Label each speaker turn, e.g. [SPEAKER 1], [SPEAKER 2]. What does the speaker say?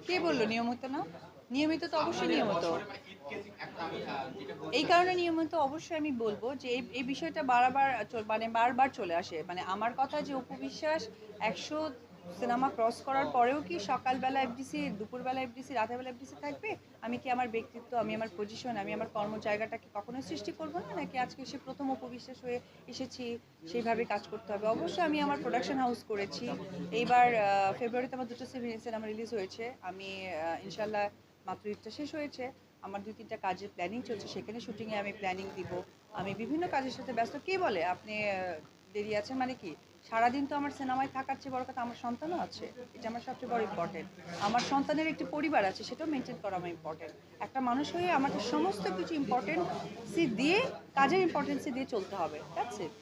[SPEAKER 1] কে বললো নিয়মিত না? নিয়মিত তো অবশ্যই নিয়মিত। এই কারণে নিয়মিত অবশ্যই আমি বলবো যে এই বিষয়টা মানে বারবার চলে আসে, মানে আমার কথা যে অপু বিশ্বাস 100 সিনেমা ক্রস করার পরেও কি সকালবেলা এফডিসি, দুপুরবেলা এফডিসি, রাতেরবেলা এফডিসি থাকবে? আমি কি আমার ব্যক্তিত্ব, আমি আমার পজিশন, আমি আমার কর্ম জায়গাটাকে কখনোই সৃষ্টি করব না? নাকি আজকে সে প্রথম অপু বিশ্বাস হয়ে এসেছি, সেইভাবে কাজ করতে হবে? অবশ্যই আমি আমার প্রোডাকশন হাউস করেছি। এইবার ফেব্রুয়ারিতে আমার দুটো সিনেমা রিলিজ হয়েছে। আমি ইনশাল্লাহ, মাত্র ঈদটা শেষ হয়েছে, আমার 2-3টা কাজের প্ল্যানিং চলছে, সেখানে শুটিংয়ে আমি প্ল্যানিং দিব। আমি বিভিন্ন কাজের সাথে ব্যস্ত। কে বলে আপনি দেরি আছেন মানে কি? সারাদিন তো আমার সিনেমায় থাকার চেয়ে বড় কথা আমার সন্তানও আছে। এটা আমার সবচেয়ে বড় ইম্পর্টেন্ট। আমার সন্তানের একটি পরিবার আছে, সেটাও মেনটেন করা আমার ইম্পর্টেন্ট। একটা মানুষ হয়ে আমাকে সমস্ত কিছু ইম্পর্টেন্সি দিয়ে, কাজের ইম্পর্টেন্সি দিয়ে চলতে হবে। That's it.